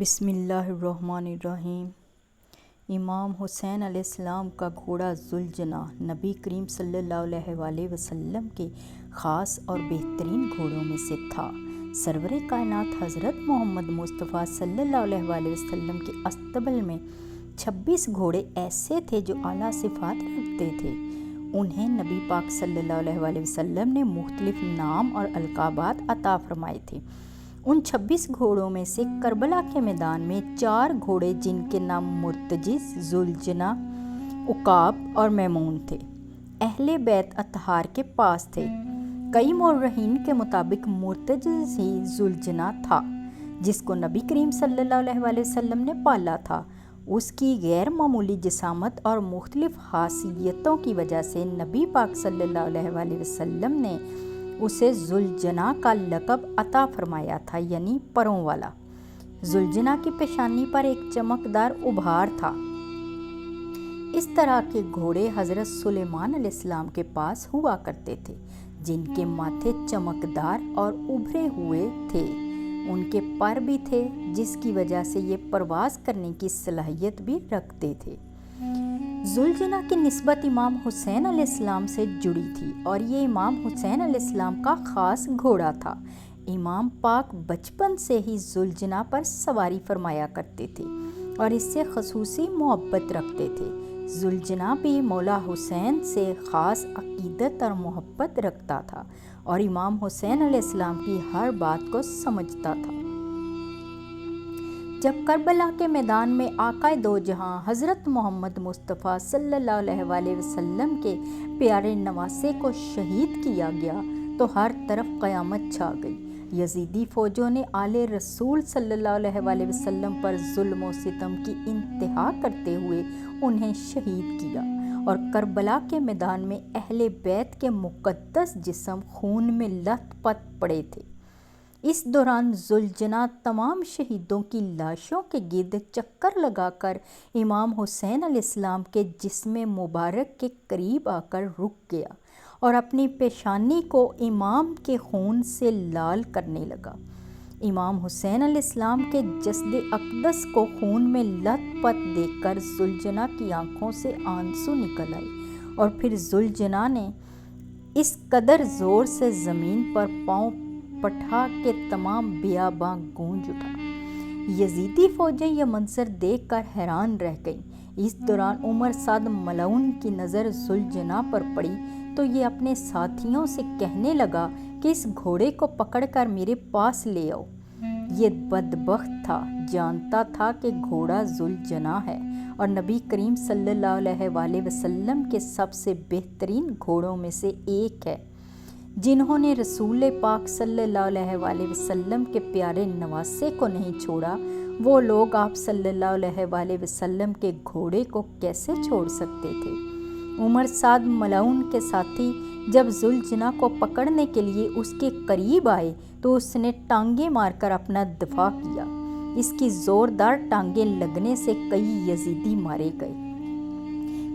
بسم اللہ الرحمن الرحیم۔ امام حسین علیہ السلام کا گھوڑا ذوالجناح نبی کریم صلی اللہ علیہ وآلہ وسلم کے خاص اور بہترین گھوڑوں میں سے تھا۔ سرور کائنات حضرت محمد مصطفیٰ صلی اللہ علیہ وآلہ وسلم کے استبل میں 26 گھوڑے ایسے تھے جو اعلیٰ صفات رکھتے تھے۔ انہیں نبی پاک صلی اللہ علیہ وآلہ وسلم نے مختلف نام اور القابات عطا فرمائے تھے۔ ان 26 گھوڑوں میں سے کربلا کے میدان میں 4 گھوڑے جن کے نام مرتجز، ذوالجناح، عقاب اور میمون تھے، اہل بیت اطہار کے پاس تھے۔ کئی مورخین کے مطابق مرتجز ہی ذوالجناح تھا جس کو نبی کریم صلی اللہ علیہ وآلہ وسلم نے پالا تھا۔ اس کی غیر معمولی جسامت اور مختلف خاصیتوں کی وجہ سے نبی پاک صلی اللہ علیہ وآلہ وسلم نے اسے ذوالجناح کا لقب عطا فرمایا تھا، یعنی پروں والا۔ ذوالجناح کی پیشانی پر ایک چمکدار ابھار تھا۔ اس طرح کے گھوڑے حضرت سلیمان علیہ السلام کے پاس ہوا کرتے تھے، جن کے ماتھے چمکدار اور ابھرے ہوئے تھے۔ ان کے پر بھی تھے جس کی وجہ سے یہ پرواز کرنے کی صلاحیت بھی رکھتے تھے۔ ذوالجناح کی نسبت امام حسین علیہ السلام سے جڑی تھی اور یہ امام حسین علیہ السلام کا خاص گھوڑا تھا۔ امام پاک بچپن سے ہی ذوالجناح پر سواری فرمایا کرتے تھے اور اس سے خصوصی محبت رکھتے تھے۔ ذوالجناح بھی مولا حسین سے خاص عقیدت اور محبت رکھتا تھا اور امام حسین علیہ السلام کی ہر بات کو سمجھتا تھا۔ جب کربلا کے میدان میں آقا دو جہاں حضرت محمد مصطفیٰ صلی اللہ علیہ وآلہ وسلم کے پیارے نواسے کو شہید کیا گیا تو ہر طرف قیامت چھا گئی۔ یزیدی فوجوں نے آل رسول صلی اللہ علیہ وآلہ وسلم پر ظلم و ستم کی انتہا کرتے ہوئے انہیں شہید کیا اور کربلا کے میدان میں اہل بیت کے مقدس جسم خون میں لت پت پڑے تھے۔ اس دوران ذوالجناح تمام شہیدوں کی لاشوں کے گرد چکر لگا کر امام حسین علیہ السلام کے جسم مبارک کے قریب آ کر رک گیا اور اپنی پیشانی کو امام کے خون سے لال کرنے لگا۔ امام حسین علیہ السلام کے جسد اقدس کو خون میں لت پت دیکھ کر ذوالجناح کی آنکھوں سے آنسو نکل آئے اور پھر ذوالجناح نے اس قدر زور سے زمین پر پاؤں پٹھا کہ تمام بیاباں گونج اٹھا۔ یزیدی فوجیں یہ منظر دیکھ کر حیران رہ گئیں۔ اس دوران عمر سعد ملعون کی نظر ذوالجناح پر پڑی تو یہ اپنے ساتھیوں سے کہنے لگا کہ اس گھوڑے کو پکڑ کر میرے پاس لے آؤ۔ یہ بدبخت تھا، جانتا تھا کہ گھوڑا ذوالجناح ہے اور نبی کریم صلی اللہ علیہ وآلہ وسلم کے سب سے بہترین گھوڑوں میں سے ایک ہے۔ جنہوں نے رسول پاک صلی اللہ علیہ وآلہ وسلم کے پیارے نواسے کو نہیں چھوڑا، وہ لوگ آپ صلی اللہ علیہ وآلہ وسلم کے گھوڑے کو کیسے چھوڑ سکتے تھے؟ عمر سعد ملعون کے ساتھی جب ذوالجناح کو پکڑنے کے لیے اس کے قریب آئے تو اس نے ٹانگیں مار کر اپنا دفاع کیا۔ اس کی زوردار ٹانگیں لگنے سے کئی یزیدی مارے گئے۔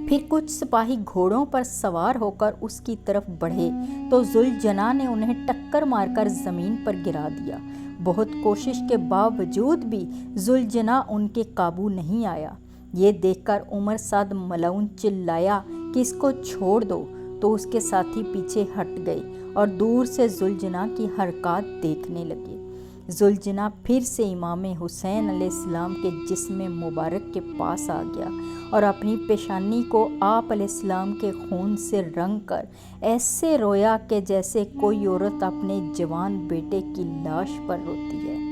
پھر کچھ سپاہی گھوڑوں پر سوار ہو کر اس کی طرف بڑھے تو ذوالجناح نے انہیں ٹکر مار کر زمین پر گرا دیا۔ بہت کوشش کے باوجود بھی ذوالجناح ان کے قابو نہیں آیا۔ یہ دیکھ کر عمر سعد ملعون چلایا کہ اس کو چھوڑ دو، تو اس کے ساتھی پیچھے ہٹ گئے اور دور سے ذوالجناح کی حرکات دیکھنے لگے۔ ذوالجناح پھر سے امام حسین علیہ السلام کے جسم مبارک کے پاس آ گیا اور اپنی پیشانی کو آپ علیہ السلام کے خون سے رنگ کر ایسے رویا کہ جیسے کوئی عورت اپنے جوان بیٹے کی لاش پر روتی ہے۔